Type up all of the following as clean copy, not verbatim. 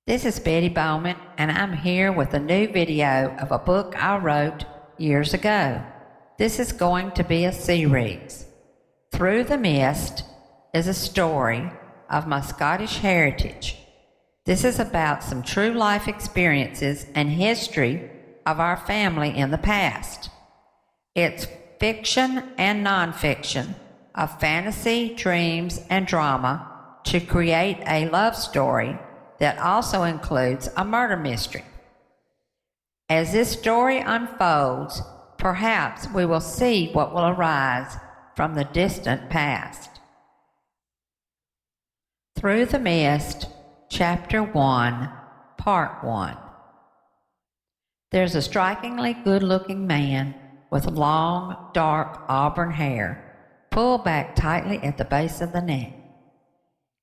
This is Betty Bowman, and I'm here with a new video of a book I wrote years ago. This is going to be a series. Thru the Mist is a story of my Scottish heritage. This is about some true life experiences and history of our family in the past. It's fiction and nonfiction of fantasy, dreams, and drama to create a love story that also includes a murder mystery. As this story unfolds, perhaps we will see what will arise from the distant past. Thru the Mist, Chapter 1, Part 1. There's a strikingly good-looking man with long, dark auburn hair, pulled back tightly at the base of the neck.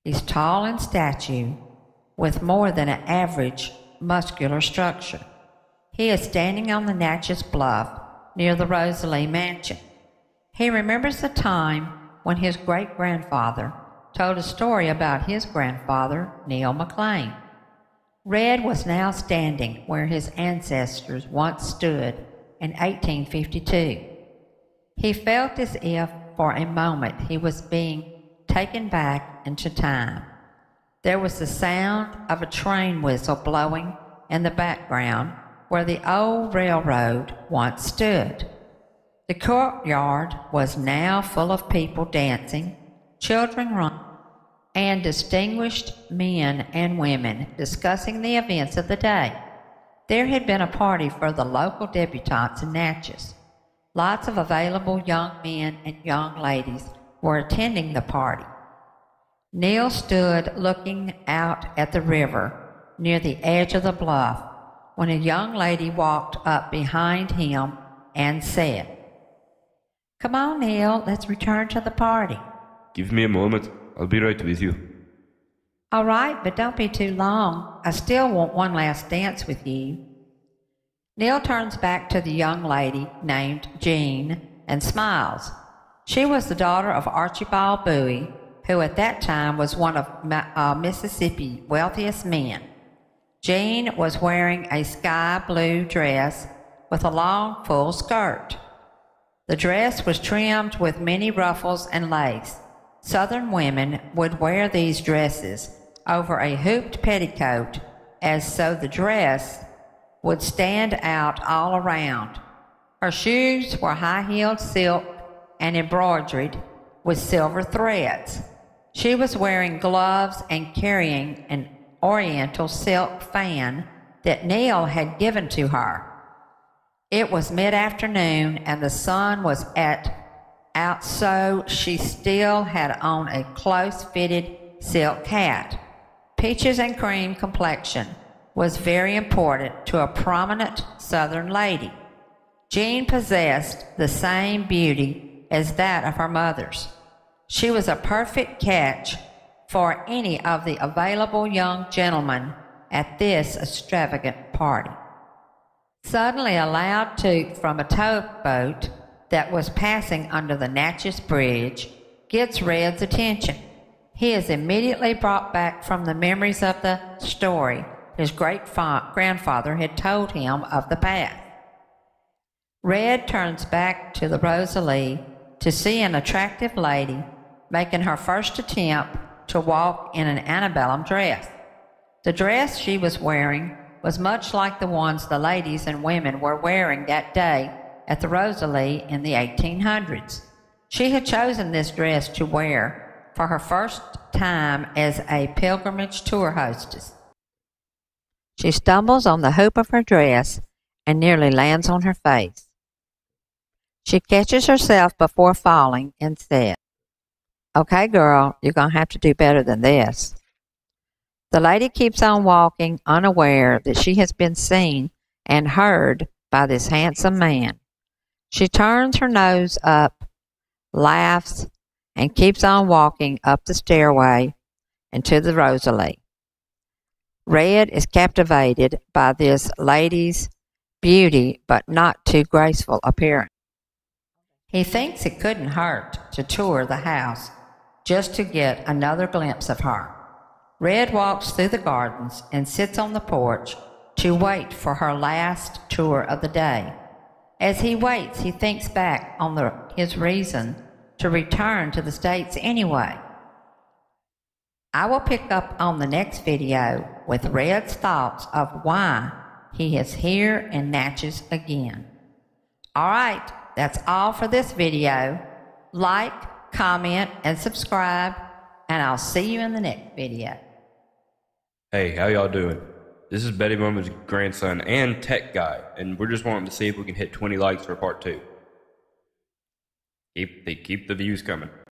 He's tall in stature, with more than an average muscular structure. He is standing on the Natchez Bluff near the Rosalie mansion. He remembers the time when his great-grandfather told a story about his grandfather, Neil McLean. Red was now standing where his ancestors once stood in 1852. He felt as if for a moment he was being taken back into time. There was the sound of a train whistle blowing in the background where the old railroad once stood. The courtyard was now full of people dancing, children running, and distinguished men and women discussing the events of the day. There had been a party for the local debutantes in Natchez. Lots of available young men and young ladies were attending the party. Neil stood looking out at the river near the edge of the bluff when a young lady walked up behind him and said, "Come on, Neil, let's return to the party." Give me a moment. I'll be right with you. All right, but don't be too long. I still want one last dance with you. Neil turns back to the young lady named Jean and smiles. She was the daughter of Archibald Bowie, who at that time was one of Mississippi's wealthiest men. Jean was wearing a sky blue dress with a long, full skirt. The dress was trimmed with many ruffles and lace. Southern women would wear these dresses over a hooped petticoat, as so the dress would stand out all around. Her shoes were high-heeled silk and embroidered with silver threads. She was wearing gloves and carrying an oriental silk fan that Neil had given to her. It was mid-afternoon and the sun was out, so she still had on a close-fitted silk hat. Peaches and cream complexion was very important to a prominent Southern lady. Jean possessed the same beauty as that of her mother's. She was a perfect catch for any of the available young gentlemen at this extravagant party. Suddenly a loud toot from a towboat that was passing under the Natchez Bridge gets Red's attention. He is immediately brought back from the memories of the story his great-grandfather had told him of the past. Red turns back to the Rosalie to see an attractive lady making her first attempt to walk in an antebellum dress. The dress she was wearing was much like the ones the ladies and women were wearing that day at the Rosalie in the 1800s. She had chosen this dress to wear for her first time as a pilgrimage tour hostess. She stumbles on the hoop of her dress and nearly lands on her face. She catches herself before falling and said, "Okay, girl, you're going to have to do better than this." The lady keeps on walking, unaware that she has been seen and heard by this handsome man. She turns her nose up, laughs, and keeps on walking up the stairway and to the Rosalie. Red is captivated by this lady's beauty but not too graceful appearance. He thinks it couldn't hurt to tour the house just to get another glimpse of her. Red walks through the gardens and sits on the porch to wait for her last tour of the day. As he waits, he thinks back on his reason to return to the States anyway. I will pick up on the next video with Red's thoughts of why he is here in Natchez again. Alright, that's all for this video. Like, comment, and subscribe, and I'll see you in the next video. Hey, how y'all doing? This is Betty Mama's grandson and tech guy, and we're just wanting to see if we can hit 20 likes for part 2. Keep the views coming.